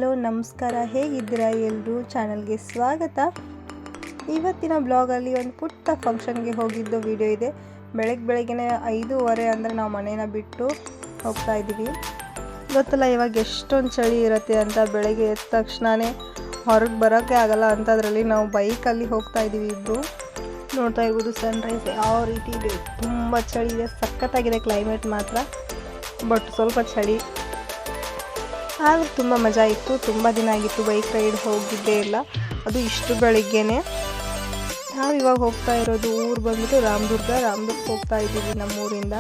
Hello ನಮಸ್ಕಾರ, ಹೇಗಿದ್ದೀರಾ ಎಲ್ಲರೂ? ಚಾನಲ್ಗೆ ಸ್ವಾಗತ. ಇವತ್ತಿನ ಬ್ಲಾಗಲ್ಲಿ ಒಂದು ಪುಟ್ಟ ಫಂಕ್ಷನ್ಗೆ ಹೋಗಿದ್ದು ವಿಡಿಯೋ ಇದೆ. ಬೆಳಗ್ಗೆನೇ 5:30 ಅಂದರೆ ನಾವು ಮನೇನ ಬಿಟ್ಟು ಹೋಗ್ತಾ ಇದ್ದೀವಿ. ಗೊತ್ತಲ್ಲ ಇವಾಗ ಎಷ್ಟೊಂದು ಚಳಿ ಇರುತ್ತೆ ಅಂತ. ಬೆಳಗ್ಗೆ ಎದ್ದ ತಕ್ಷಣವೇ ಹೊರಗೆ ಬರೋಕ್ಕೆ ಆಗಲ್ಲ ಅಂಥದ್ರಲ್ಲಿ ನಾವು ಬೈಕಲ್ಲಿ ಹೋಗ್ತಾ ಇದ್ದೀವಿ. ಇಬ್ಬರು ನೋಡ್ತಾ ಇರ್ಬೋದು ಸನ್ರೈಸ್ ಯಾವ ರೀತಿ ಇದೆ. ತುಂಬ ಚಳಿ ಇದೆ, ಸಖತ್ತಾಗಿದೆ ಕ್ಲೈಮೇಟ್ ಮಾತ್ರ, ಬಟ್ ಸ್ವಲ್ಪ ಚಳಿ. ಆದರೂ ತುಂಬ ಮಜಾ ಇತ್ತು. ತುಂಬ ದಿನ ಆಗಿತ್ತು ಬೈಕ್ ರೈಡ್ ಹೋಗಿದ್ದೇ ಇಲ್ಲ, ಅದು ಇಷ್ಟು ಬೆಳಿಗ್ಗೆನೇ. ನಾವು ಇವಾಗ ಹೋಗ್ತಾ ಇರೋದು ಊರು ಬಂದ್ಬಿಟ್ಟು ರಾಮದುರ್ಗ ಹೋಗ್ತಾ ಇದ್ದೀವಿ. ನಮ್ಮೂರಿಂದ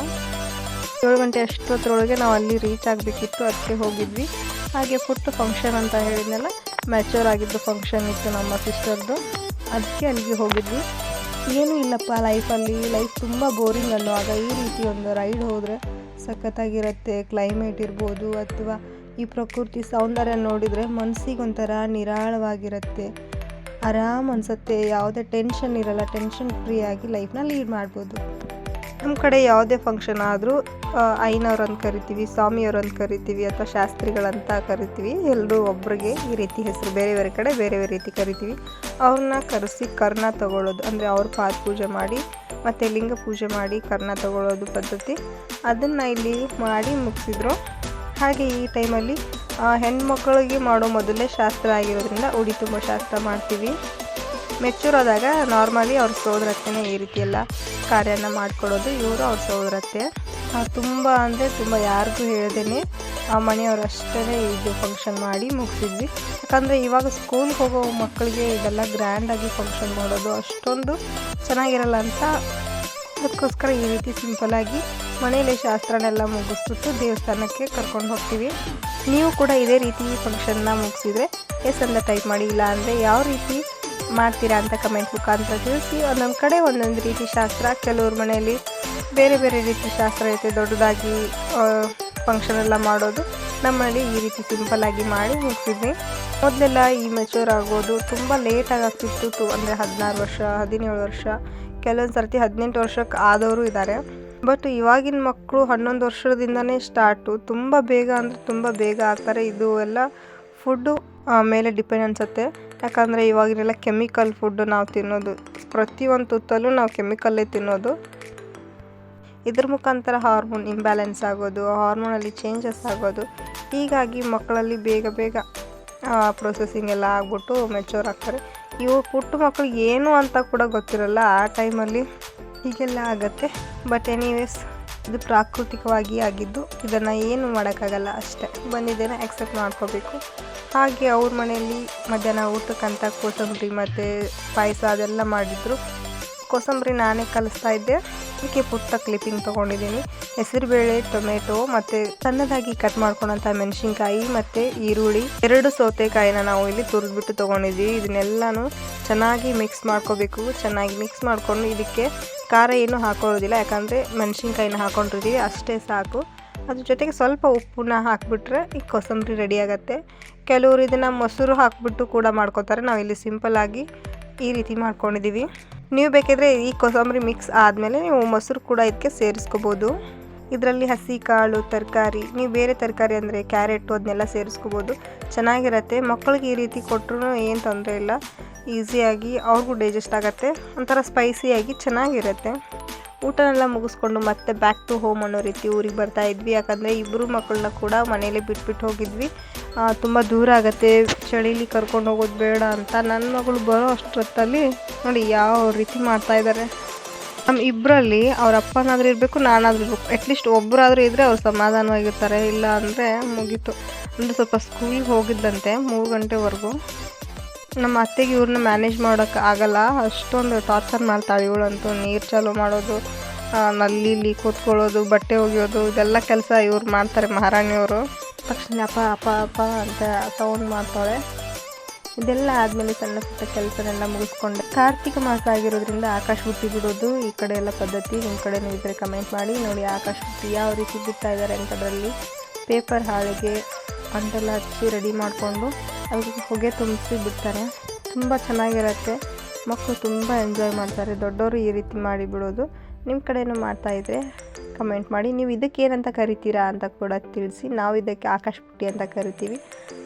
7 ಗಂಟೆ ಅಷ್ಟೊತ್ತರೊಳಗೆ ನಾವು ಅಲ್ಲಿ ರೀಚ್ ಆಗಬೇಕಿತ್ತು, ಅದಕ್ಕೆ ಹೋಗಿದ್ವಿ. ಹಾಗೆ ಪುಟ್ಟ ಫಂಕ್ಷನ್ ಅಂತ ಹೇಳಿದ್ನಲ್ಲ, ಮ್ಯಾಚೂರ್ ಆಗಿದ್ದು ಫಂಕ್ಷನ್ ಇತ್ತು ನಮ್ಮ ಸಿಸ್ಟರ್ದು, ಅದಕ್ಕೆ ಅಲ್ಲಿಗೆ ಹೋಗಿದ್ವಿ. ಏನೂ ಇಲ್ಲಪ್ಪ ಲೈಫ್ ತುಂಬ ಬೋರಿಂಗ್ ಅನ್ನುವಾಗ ಈ ರೀತಿ ಒಂದು ರೈಡ್ ಹೋದರೆ ಸಖತ್ತಾಗಿರುತ್ತೆ. ಕ್ಲೈಮೇಟ್ ಇರ್ಬೋದು ಅಥವಾ ಈ ಪ್ರಕೃತಿ ಸೌಂದರ್ಯ ನೋಡಿದರೆ ಮನಸ್ಸಿಗೊಂಥರ ನಿರಾಳವಾಗಿರುತ್ತೆ, ಆರಾಮ್ ಅನಿಸುತ್ತೆ. ಯಾವುದೇ ಟೆನ್ಷನ್ ಇರಲ್ಲ, ಟೆನ್ಷನ್ ಫ್ರೀಯಾಗಿ ಲೈಫ್ನ ಲೀಡ್ ಮಾಡ್ಬೋದು. ನಮ್ಮ ಕಡೆ ಯಾವುದೇ ಫಂಕ್ಷನ್ ಆದರೂ ಐನವ್ರಂತ ಕರಿತೀವಿ, ಸ್ವಾಮಿಯವ್ರಂತ ಕರಿತೀವಿ, ಅಥವಾ ಶಾಸ್ತ್ರಿಗಳಂತ ಕರಿತೀವಿ. ಎಲ್ಲರೂ ಒಬ್ರಿಗೆ ಈ ರೀತಿ ಹೆಸರು, ಬೇರೆ ಬೇರೆ ಕಡೆ ಬೇರೆ ಬೇರೆ ರೀತಿ ಕರಿತೀವಿ. ಅವ್ರನ್ನ ಕರೆಸಿ ಕರ್ಣ ತಗೊಳ್ಳೋದು, ಅಂದರೆ ಅವ್ರ ಪಾದ ಪೂಜೆ ಮಾಡಿ ಮತ್ತು ಲಿಂಗ ಪೂಜೆ ಮಾಡಿ ಕರ್ಣ ತಗೊಳ್ಳೋದು ಪದ್ಧತಿ. ಅದನ್ನು ಇಲ್ಲಿ ಮಾಡಿ ಮುಗಿಸಿದ್ರು. ಹಾಗೆ ಈ ಟೈಮಲ್ಲಿ ಹೆಣ್ಮಕ್ಳಿಗೆ ಮಾಡೋ ಮೊದಲೇ ಶಾಸ್ತ್ರ ಆಗಿರೋದ್ರಿಂದ ಉಡಿ ತುಂಬ ಶಾಸ್ತ್ರ ಮಾಡ್ತೀವಿ. ಮೆಚೂರ್ ಆದಾಗ ನಾರ್ಮಲಿ ಅವ್ರ ಸೋದರತ್ತೆನೇ ಈ ರೀತಿ ಎಲ್ಲ ಕಾರ್ಯನ ಮಾಡಿಕೊಡೋದು. ಇವರು ಅವ್ರ ಸೋದರತ್ತೆ ತುಂಬ ಅಂದರೆ ತುಂಬ ಯಾರಿಗೂ ಹೇಳ್ದೇನೆ ಆ ಮನೆಯವರು ಅಷ್ಟೇ ಇದು ಫಂಕ್ಷನ್ ಮಾಡಿ ಮುಗಿಸಿದ್ವಿ. ಯಾಕಂದರೆ ಇವಾಗ ಸ್ಕೂಲ್ಗೆ ಹೋಗೋ ಮಕ್ಕಳಿಗೆ ಇದೆಲ್ಲ ಗ್ರ್ಯಾಂಡಾಗಿ ಫಂಕ್ಷನ್ ಮಾಡೋದು ಅಷ್ಟೊಂದು ಚೆನ್ನಾಗಿರಲ್ಲ ಅಂತ, ಅದಕ್ಕೋಸ್ಕರ ಈ ರೀತಿ ಸಿಂಪಲಾಗಿ ಮನೆಯಲ್ಲೇ ಶಾಸ್ತ್ರನೆಲ್ಲ ಮುಗಿಸ್ಬಿಟ್ಟು ದೇವಸ್ಥಾನಕ್ಕೆ ಕರ್ಕೊಂಡು ಹೋಗ್ತೀವಿ. ನೀವು ಕೂಡ ಇದೇ ರೀತಿ ಫಂಕ್ಷನ್ನ ಮುಗಿಸಿದರೆ ಎಸ್ ಅಂತ ಟೈಪ್ ಮಾಡಿ, ಇಲ್ಲ ಅಂದರೆ ಯಾವ ರೀತಿ ಮಾಡ್ತೀರಾ ಅಂತ ಕಮೆಂಟ್ ಮುಖಾಂತರ ತಿಳಿಸಿ. ಒಂದೊಂದು ಕಡೆ ಒಂದೊಂದು ರೀತಿ ಶಾಸ್ತ್ರ, ಕೆಲವ್ರ ಮನೆಯಲ್ಲಿ ಬೇರೆ ಬೇರೆ ರೀತಿ ಶಾಸ್ತ್ರ ಇರುತ್ತೆ, ದೊಡ್ಡದಾಗಿ ಫಂಕ್ಷನ್ ಎಲ್ಲ ಮಾಡೋದು. ನಮ್ಮಲ್ಲಿ ಈ ರೀತಿ ಸಿಂಪಲ್ಲಾಗಿ ಮಾಡಿ ಮುಗಿಸಿದ್ವಿ. ಮೊದಲೆಲ್ಲ ಈ ಮೆಚೂರ್ ಆಗೋದು ತುಂಬ ಲೇಟಾಗಿ ಆಗ್ತಿತ್ತು, ಅಂದರೆ 16 ವರ್ಷ 17 ವರ್ಷ, ಕೆಲವೊಂದು ಸರ್ತಿ 18 ವರ್ಷಕ್ಕೆ ಆದವರು ಇದ್ದಾರೆ. ಬಟ್ ಇವಾಗಿನ ಮಕ್ಕಳು 11 ವರ್ಷದಿಂದನೇ ಸ್ಟಾರ್ಟು, ತುಂಬ ಬೇಗ ಅಂದರೆ ತುಂಬ ಬೇಗ ಆಗ್ತಾರೆ. ಇದು ಎಲ್ಲ ಫುಡ್ಡು ಮೇಲೆ ಡಿಪೆಂಡ್ ಅನಿಸುತ್ತೆ. ಯಾಕಂದರೆ ಇವಾಗಿನೆಲ್ಲ ಕೆಮಿಕಲ್ ಫುಡ್ಡು ನಾವು ತಿನ್ನೋದು, ಪ್ರತಿಯೊಂದು ತುತ್ತಲ್ಲೂ ನಾವು ಕೆಮಿಕಲ್ಲೇ ತಿನ್ನೋದು. ಇದ್ರ ಮುಖಾಂತರ ಹಾರ್ಮೋನ್ ಇಂಬ್ಯಾಲೆನ್ಸ್ ಆಗೋದು, ಹಾರ್ಮೋನಲ್ಲಿ ಚೇಂಜಸ್ ಆಗೋದು, ಹೀಗಾಗಿ ಮಕ್ಕಳಲ್ಲಿ ಬೇಗ ಪ್ರೊಸೆಸಿಂಗ್ ಎಲ್ಲ ಆಗ್ಬಿಟ್ಟು ಮೆಚೂರ್ ಆಗ್ತಾರೆ. ಇವು ಪುಟ್ಟ ಮಕ್ಕಳಿಗೆ ಏನು ಅಂತ ಕೂಡ ಗೊತ್ತಿರಲ್ಲ, ಆ ಟೈಮಲ್ಲಿ ಹೀಗೆಲ್ಲ ಆಗುತ್ತೆ. ಬಟ್ ಎನಿವೇಸ್ ಇದು ಪ್ರಾಕೃತಿಕವಾಗಿ ಆಗಿದ್ದು, ಇದನ್ನು ಏನು ಮಾಡೋಕ್ಕಾಗಲ್ಲ, ಅಷ್ಟೇ ಬಂದಿದ್ದೇನೆ ಆಕ್ಸೆಪ್ಟ್ ಮಾಡ್ಕೋಬೇಕು. ಹಾಗೆ ಅವ್ರ ಮನೆಯಲ್ಲಿ ಮಧ್ಯಾಹ್ನ ಊಟಕ್ಕಂತ ಕೋಸಂಬರಿ ಮತ್ತು ಪಾಯಸ ಅದೆಲ್ಲ ಮಾಡಿದ್ರು. ಕೋಸಂಬರಿ ನಾನೇ ಕಲಿಸ್ತಾ ಇದ್ದೆ, ಅದಕ್ಕೆ ಪುಟ್ಟ ಕ್ಲಿಪ್ಪಿಂಗ್ ತೊಗೊಂಡಿದ್ದೀನಿ. ಹೆಸರುಬೇಳೆ, ಟೊಮೆಟೊ ಮತ್ತು ಸಣ್ಣದಾಗಿ ಕಟ್ ಮಾಡ್ಕೊಂಡಂಥ ಮೆಣಸಿನ್ಕಾಯಿ ಮತ್ತು ಈರುಳ್ಳಿ, 2 ಸೌತೆಕಾಯಿನ ನಾವು ಇಲ್ಲಿ ತುರಿದ್ಬಿಟ್ಟು ತೊಗೊಂಡಿದ್ದೀವಿ. ಇದನ್ನೆಲ್ಲನೂ ಚೆನ್ನಾಗಿ ಮಿಕ್ಸ್ ಮಾಡ್ಕೋಬೇಕು. ಚೆನ್ನಾಗಿ ಮಿಕ್ಸ್ ಮಾಡಿಕೊಂಡು ಇದಕ್ಕೆ ಖಾರ ಏನೂ ಹಾಕೊಳ್ಳೋದಿಲ್ಲ, ಯಾಕಂದರೆ ಮೆಣಸಿನ್ಕಾಯಿನ ಹಾಕ್ಕೊಂಡಿರ್ತೀವಿ, ಅಷ್ಟೇ ಸಾಕು. ಅದ್ರ ಜೊತೆಗೆ ಸ್ವಲ್ಪ ಉಪ್ಪನ್ನ ಹಾಕಿಬಿಟ್ರೆ ಈ ಕೋಸಂಬರಿ ರೆಡಿ ಆಗುತ್ತೆ. ಕೆಲವರು ಇದನ್ನು ಮೊಸರು ಹಾಕಿಬಿಟ್ಟು ಕೂಡ ಮಾಡ್ಕೋತಾರೆ. ನಾವಿಲ್ಲಿ ಸಿಂಪಲ್ಲಾಗಿ ಈ ರೀತಿ ಮಾಡ್ಕೊಂಡಿದ್ದೀವಿ. ನೀವು ಬೇಕಿದ್ರೆ ಈ ಕೋಸಂಬರಿ ಮಿಕ್ಸ್ ಆದಮೇಲೆ ನೀವು ಮೊಸರು ಕೂಡ ಇದಕ್ಕೆ ಸೇರಿಸ್ಕೋಬೋದು. ಇದರಲ್ಲಿ ಹಸಿ ಕಾಳು, ತರಕಾರಿ, ನೀವು ಬೇರೆ ತರಕಾರಿ ಅಂದರೆ ಕ್ಯಾರೆಟು ಅದನ್ನೆಲ್ಲ ಸೇರಿಸ್ಕೋಬೋದು, ಚೆನ್ನಾಗಿರುತ್ತೆ. ಮಕ್ಕಳಿಗೆ ಈ ರೀತಿ ಕೊಟ್ಟರು ಏನು ತೊಂದರೆ ಇಲ್ಲ, ಈಸಿಯಾಗಿ ಅವ್ರಿಗೂ ಡೈಜೆಸ್ಟ್ ಆಗುತ್ತೆ, ಒಂಥರ ಸ್ಪೈಸಿಯಾಗಿ ಚೆನ್ನಾಗಿರುತ್ತೆ. ಊಟನೆಲ್ಲ ಮುಗಿಸ್ಕೊಂಡು ಮತ್ತೆ ಬ್ಯಾಕ್ ಟು ಹೋಮ್ ಅನ್ನೋ ರೀತಿ ಊರಿಗೆ ಬರ್ತಾ ಇದ್ವಿ. ಯಾಕಂದರೆ ಇಬ್ಬರು ಮಕ್ಕಳನ್ನ ಕೂಡ ಮನೇಲಿ ಬಿಟ್ಬಿಟ್ಟು ಹೋಗಿದ್ವಿ. ತುಂಬ ದೂರ ಆಗುತ್ತೆ, ಚಳಿಲಿ ಕರ್ಕೊಂಡು ಹೋಗೋದು ಬೇಡ ಅಂತ. ನನ್ನ ಮಗಳು ಬರೋ ಅಷ್ಟೊತ್ತಲ್ಲಿ ನೋಡಿ ಯಾವ ರೀತಿ ಮಾಡ್ತಾಯಿದ್ದಾರೆ. ನಮ್ಮ ಇಬ್ಬರಲ್ಲಿ ಅವ್ರ ಅಪ್ಪನಾದರೂ ಇರಬೇಕು, ನಾನಾದರೂ ಇರಬೇಕು, ಅಟ್ಲೀಸ್ಟ್ ಒಬ್ಬರಾದರೂ ಇದ್ದರೆ ಅವ್ರು ಸಮಾಧಾನವಾಗಿರ್ತಾರೆ. ಇಲ್ಲ ಅಂದರೆ ಮುಗೀತು. ಅಂದರೆ ಸ್ವಲ್ಪ ಸ್ಕೂಲಿಗೆ ಹೋಗಿದ್ದಂತೆ 3 ಗಂಟೆವರೆಗೂ. ನಮ್ಮ ಅತ್ತೆಗೆ ಇವ್ರನ್ನ ಮ್ಯಾನೇಜ್ ಮಾಡೋಕ್ಕೆ ಆಗಲ್ಲ, ಅಷ್ಟೊಂದು ಟಾರ್ಚರ್ ಮಾಡ್ತಾಳೆ ಇವಳಂತೂ. ನೀರು ಚಾಲು ಮಾಡೋದು, ನಲ್ಲಿಲಿ ಕೂತ್ಕೊಳ್ಳೋದು, ಬಟ್ಟೆ ಒಗೆಯೋದು, ಇದೆಲ್ಲ ಕೆಲಸ ಇವ್ರು ಮಾಡ್ತಾರೆ, ಮಹಾರಾಣಿಯವರು. ತಕ್ಷಣ ಅಪ್ಪ ಅಂತ ಸೌಂಡ್ ಮಾಡ್ತಾಳೆ. ಇದೆಲ್ಲ ಆದಮೇಲೆ ಸಣ್ಣ ಪುಟ್ಟ ಕೆಲಸನೆಲ್ಲ ಮುಗಿಸ್ಕೊಂಡೆ. ಕಾರ್ತಿಕ ಮಾಸ ಆಗಿರೋದ್ರಿಂದ ಆಕಾಶ ಬುಟ್ಟಿ ಬಿಡೋದು ಈ ಕಡೆ ಎಲ್ಲ ಪದ್ಧತಿ. ನಿಮ್ಮ ಕಡೆನೂ ಇದ್ದರೆ ಕಮೆಂಟ್ ಮಾಡಿ. ನೋಡಿ ಆಕಾಶ ಬುಟ್ಟಿ ಯಾವ ರೀತಿ ಬಿಡ್ತಾ ಇದ್ದಾರೆ ಅಂತದ್ರಲ್ಲಿ ಪೇಪರ್ ಹಾಳೆಗೆ ಅಂಟೆಲ್ಲ ಹಚ್ಚಿ ರೆಡಿ ಮಾಡಿಕೊಂಡು ಅದಕ್ಕೆ ಹೊಗೆ ತುಂಬಿಸಿ ಬಿಡ್ತಾರೆ. ತುಂಬ ಚೆನ್ನಾಗಿರುತ್ತೆ, ಮಕ್ಕಳು ತುಂಬ ಎಂಜಾಯ್ ಮಾಡ್ತಾರೆ. ದೊಡ್ಡವರು ಈ ರೀತಿ ಮಾಡಿ ಬಿಡೋದು. ನಿಮ್ಮ ಕಡೆಯೂ ಮಾಡ್ತಾಯಿದ್ರೆ ಕಮೆಂಟ್ ಮಾಡಿ. ನೀವು ಇದಕ್ಕೆ ಏನಂತ ಕರಿತೀರಾ ಅಂತ ಕೂಡ ತಿಳಿಸಿ. ನಾವು ಇದಕ್ಕೆ ಆಕಾಶ್ ಬುಟ್ಟಿ ಅಂತ ಕರಿತೀವಿ.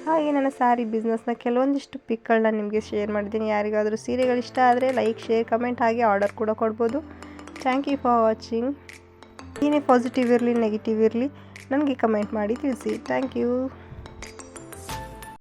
ಹಾಗೆ ನನ್ನ ಸ್ಯಾರಿ ಬಿಸ್ನೆಸ್ನ ಕೆಲವೊಂದಿಷ್ಟು ಪಿಕ್ಗಳನ್ನ ನಿಮಗೆ ಶೇರ್ ಮಾಡಿದ್ದೀನಿ. ಯಾರಿಗಾದರೂ ಸೀರೆಗಳು ಇಷ್ಟ ಆದರೆ ಲೈಕ್, ಶೇರ್, ಕಮೆಂಟ್ ಹಾಗೆ ಆರ್ಡರ್ ಕೂಡ ಕೊಡ್ಬೋದು. Thank you for watching. ಏನೇ ಪಾಸಿಟಿವ್ ಇರಲಿ ನೆಗೆಟಿವ್ ಇರಲಿ ನನಗೆ ಕಮೆಂಟ್ ಮಾಡಿ ತಿಳಿಸಿ. Thank you.